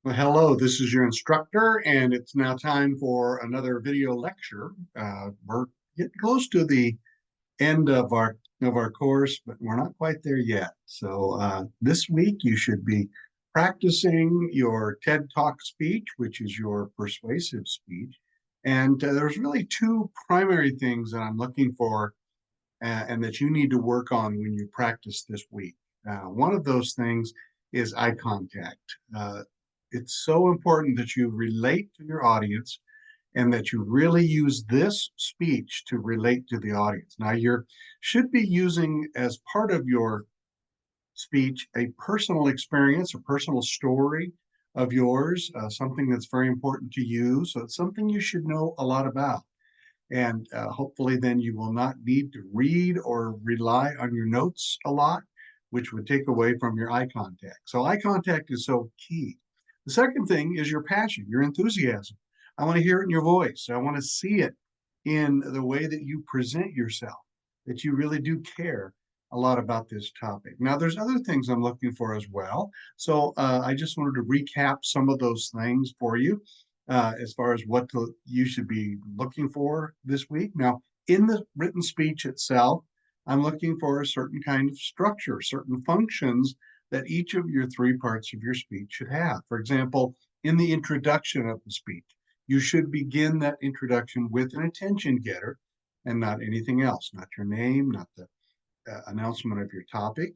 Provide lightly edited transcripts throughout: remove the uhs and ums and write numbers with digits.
Well, hello, this is your instructor, and it's now time for another video lecture. We're getting close to the end of our course, but we're not quite there yet. So this week you should be practicing your TED Talk speech, which is your persuasive speech. And there's really two primary things that I'm looking for and that you need to work on when you practice this week. One of those things is eye contact. It's so important that you relate to your audience and that you really use this speech to relate to the audience. Now, you should be using as part of your speech a personal experience, a personal story of yours, something that's very important to you. So it's something you should know a lot about. And hopefully, then you will not need to read or rely on your notes a lot, which would take away from your eye contact. So, eye contact is so key. The second thing is your passion, your enthusiasm. I want to hear it in your voice. I want to see it in the way that you present yourself, that you really do care a lot about this topic. Now, there's other things I'm looking for as well. So, I just wanted to recap some of those things for you as far as you should be looking for this week. Now, in the written speech itself, I'm looking for a certain kind of structure, certain functions that each of your three parts of your speech should have. For example, in the introduction of the speech, you should begin that introduction with an attention getter and not anything else, not your name, not the announcement of your topic.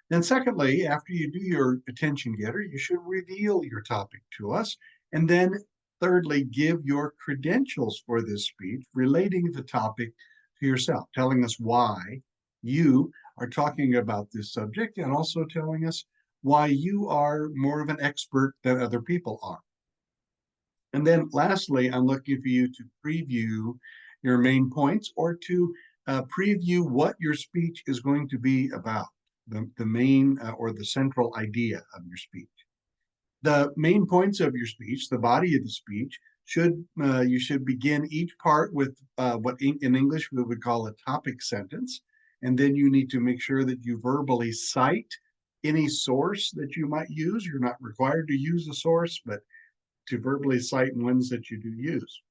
Then, secondly, after you do your attention getter, you should reveal your topic to us. And then, thirdly, give your credentials for this speech relating the topic to yourself, telling us why you are talking about this subject and also telling us why you are more of an expert than other people are. And then, lastly, I'm looking for you to preview your main points or to preview what your speech is going to be about, the main or the central idea of your speech. The main points of your speech, the body of the speech, you should begin each part with what in English we would call a topic sentence, and then you need to make sure that you verbally cite any source that you might use. You're not required to use a source, but to verbally cite ones that you do use.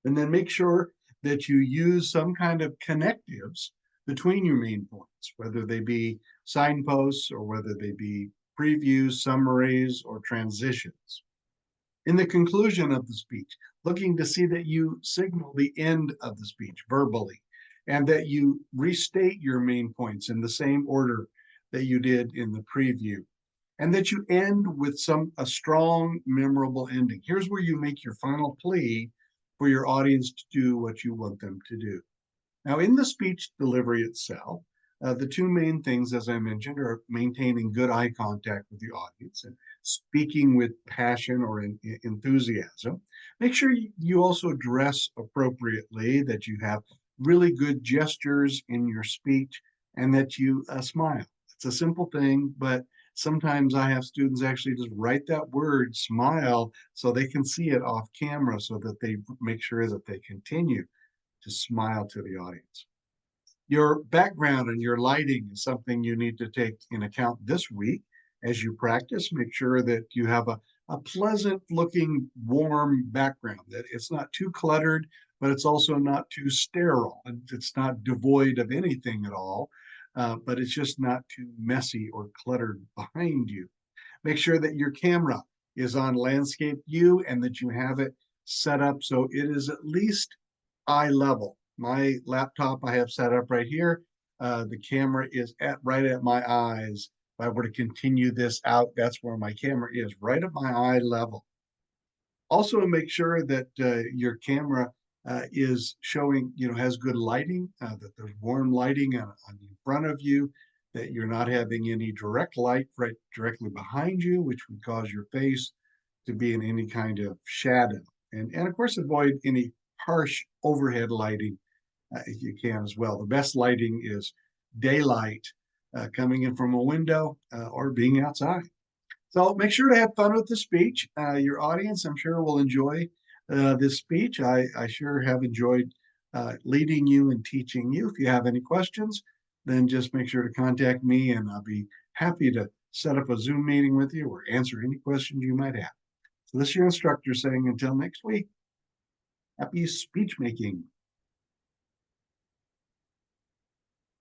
And then make sure that you use some kind of connectives between your main points, whether they be signposts or whether they be previews, summaries, or transitions. In the conclusion of the speech, looking to see that you signal the end of the speech verbally and that you restate your main points in the same order that you did in the preview and that you end with a strong, memorable ending. Here's where you make your final plea for your audience to do what you want them to do. Now, in the speech delivery itself, the two main things, as I mentioned, are maintaining good eye contact with the audience and speaking with passion or enthusiasm. Make sure you also dress appropriately, that you have really good gestures in your speech, and that you smile. It's a simple thing, but sometimes I have students actually just write that word smile so they can see it off camera so that they make sure that they continue to smile to the audience. Your background and your lighting is something you need to take in account this week as you practice. Make sure that you have a pleasant looking, warm background, that it's not too cluttered, but it's also not too sterile. It's not devoid of anything at all, but it's just not too messy or cluttered behind you. Make sure that your camera is on landscape view and that you have it set up so it is at least eye level. My laptop I have set up right here. The camera is right at my eyes. If I were to continue this out, that's where my camera is, right at my eye level. Also, make sure that your camera is showing, has good lighting, that there's warm lighting on in front of you, that you're not having any direct light right directly behind you, which would cause your face to be in any kind of shadow. And of course, avoid any harsh overhead lighting if you can as well. The best lighting is daylight coming in from a window or being outside. So make sure to have fun with the speech. Your audience, I'm sure, will enjoy this speech. I sure have enjoyed leading you and teaching you. If you have any questions, then just make sure to contact me and I'll be happy to set up a Zoom meeting with you or answer any questions you might have. So this is your instructor saying until next week, happy speech making.